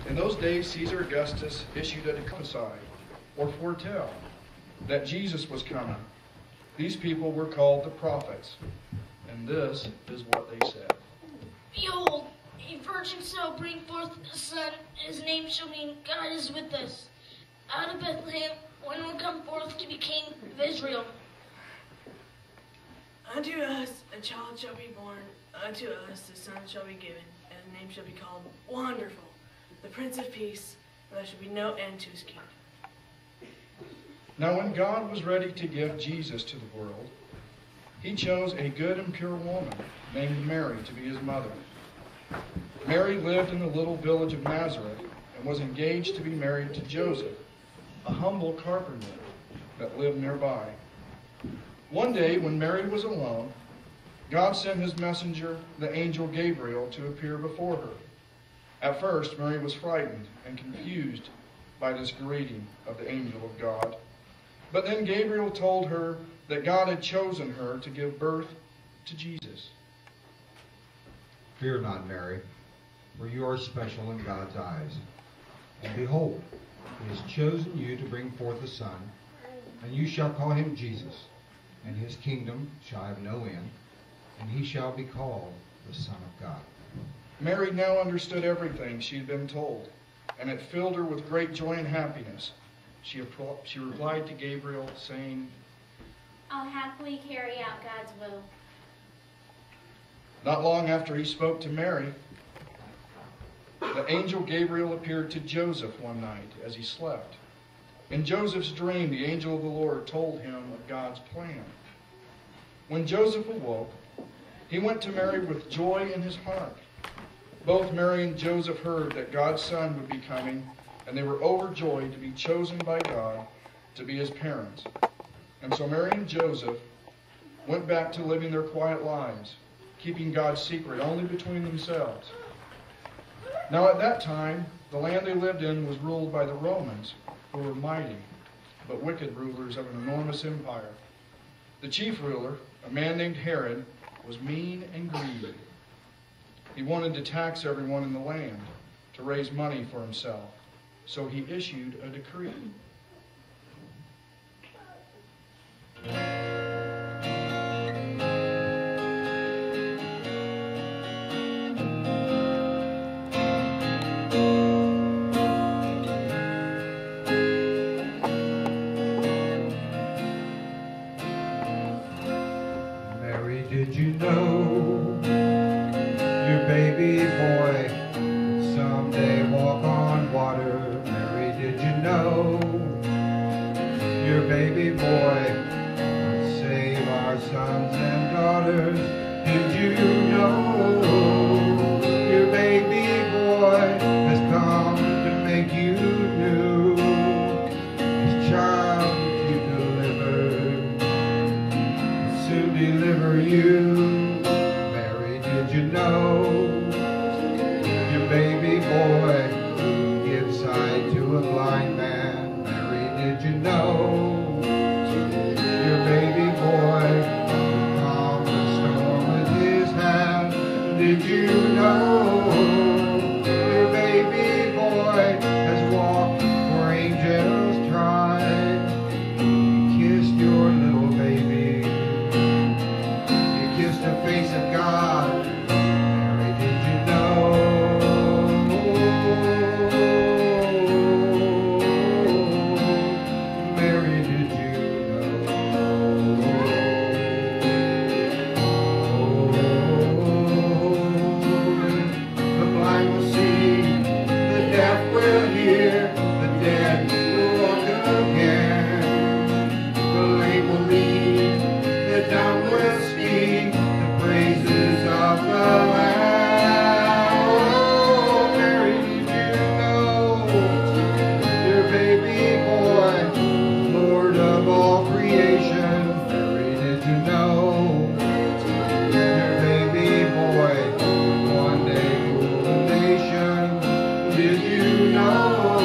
In those days, Caesar Augustus issued a decree, or foretell, that Jesus was coming. These people were called the prophets, and this is what they said. Behold, a virgin shall bring forth a son, his name shall be God is with us. Out of Bethlehem, one will come forth to be king of Israel. Unto us a child shall be born, unto us a son shall be given, and his name shall be called Wonderful, the Prince of Peace, and there shall be no end to his kingdom. Now when God was ready to give Jesus to the world, he chose a good and pure woman named Mary to be his mother. Mary lived in the little village of Nazareth and was engaged to be married to Joseph, a humble carpenter that lived nearby. One day when Mary was alone, God sent his messenger, the angel Gabriel, to appear before her. At first, Mary was frightened and confused by this greeting of the angel of God. But then Gabriel told her that God had chosen her to give birth to Jesus. Fear not, Mary, for you are special in God's eyes. And behold, he has chosen you to bring forth a son, and you shall call him Jesus, and his kingdom shall have no end, and he shall be called the Son of God. Mary now understood everything she had been told, and it filled her with great joy and happiness. She replied to Gabriel, saying, I'll happily carry out God's will. Not long after he spoke to Mary, the angel Gabriel appeared to Joseph one night as he slept. In Joseph's dream, the angel of the Lord told him of God's plan. When Joseph awoke, he went to Mary with joy in his heart. Both Mary and Joseph heard that God's Son would be coming, and they were overjoyed to be chosen by God to be his parents. And so Mary and Joseph went back to living their quiet lives, keeping God's secret only between themselves. Now at that time, the land they lived in was ruled by the Romans, who were mighty, but wicked rulers of an enormous empire. The chief ruler, a man named Herod, was mean and greedy. He wanted to tax everyone in the land to raise money for himself. So he issued a decree. Mary, did you know your baby boy would someday walk on water? Mary, did you know your baby boy would save our sons and daughters? Did you know your baby boy has come to make you new? His child you delivered to deliver you. Mary, did you know your baby boy gives sight to a blind man? Mary, did you know your baby boy calmed the storm with his hand? Did you know your baby boy has walked where angels tried? He kissed your little baby, he kissed the face of God. Mary, did you know? Mary, did you know? The blind will see, the deaf will hear, the dead will walk again. The lame will lead, the dumb will speak, the praises of the Lamb. Oh, Mary, did you know your baby boy, Lord of all creation? Mary, did you know your baby boy one day rule the nation? Did you know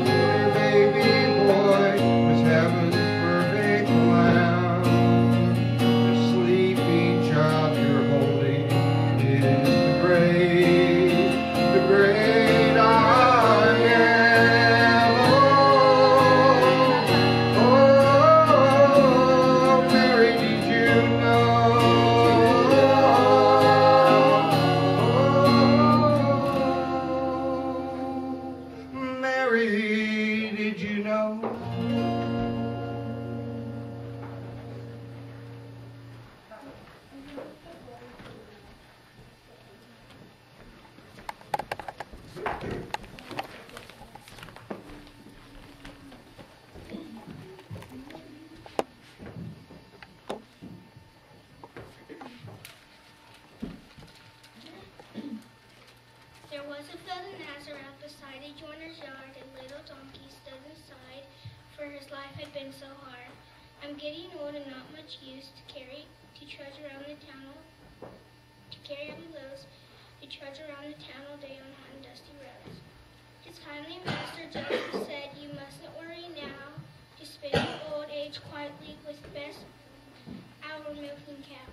your baby boy was heaven's perfect lamb? The sleeping child you're holding is the great I am. Oh, Mary, did you know? Mary, did you know? There was a field in Nazareth beside a joiner's yard. A little donkey stood inside, for his life had been so hard. I'm getting old and not much use to trudge around the town, to carry heavy loads, to trudge around the town all day on hot and dusty roads. His kindly master Joseph said, "You mustn't worry now. Just spend your old age quietly with Bess, our milking cow."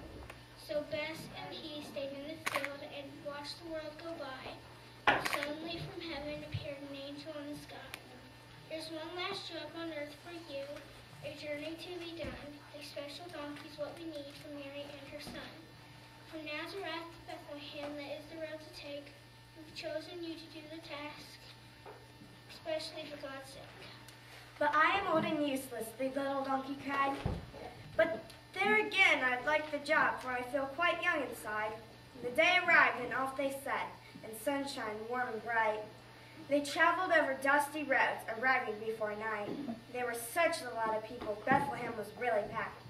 So Bess and he stayed in the field and watched the world go by. Suddenly from heaven appeared an angel in the sky. "There's one last job on earth for you, a journey to be done. A special donkey's what we need for Mary and her son. From Nazareth to Bethlehem, that is the road to take. We've chosen you to do the task, especially for God's sake." "But I am old and useless," the little donkey cried. "But there again, I'd like the job, for I feel quite young inside." The day arrived and off they set, in sunshine warm and bright. They traveled over dusty roads, arriving before night. There were such a lot of people, Bethlehem was really packed.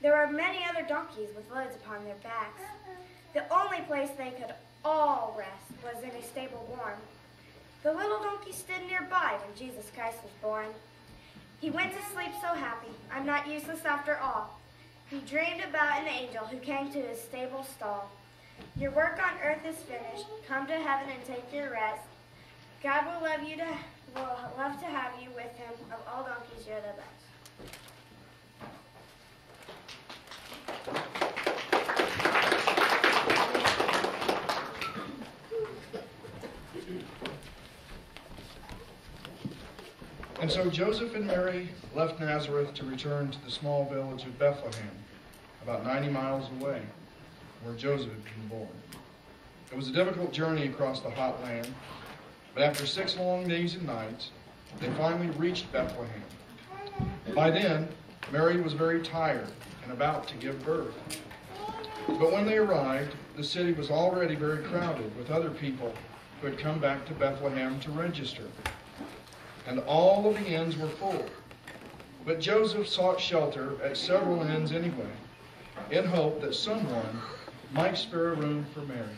There were many other donkeys with loads upon their backs. The only place they could all rest was in a stable warm. The little donkey stood nearby when Jesus Christ was born. He went to sleep so happy, I'm not useless after all. He dreamed about an angel who came to his stable stall. "Your work on earth is finished. Come to heaven and take your rest. God will love to have you with him. Of all donkeys, you're the best." And so Joseph and Mary left Nazareth to return to the small village of Bethlehem, about 90 miles away, where Joseph had been born. It was a difficult journey across the hot land, but after 6 long days and nights, they finally reached Bethlehem. By then, Mary was very tired and about to give birth. But when they arrived, the city was already very crowded with other people who had come back to Bethlehem to register. And all of the inns were full. But Joseph sought shelter at several inns anyway, in hope that someone might spare a room for Mary.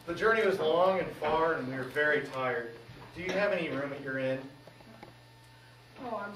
The journey was long and far, and we were very tired. Do you have any room at your inn? Oh, I'm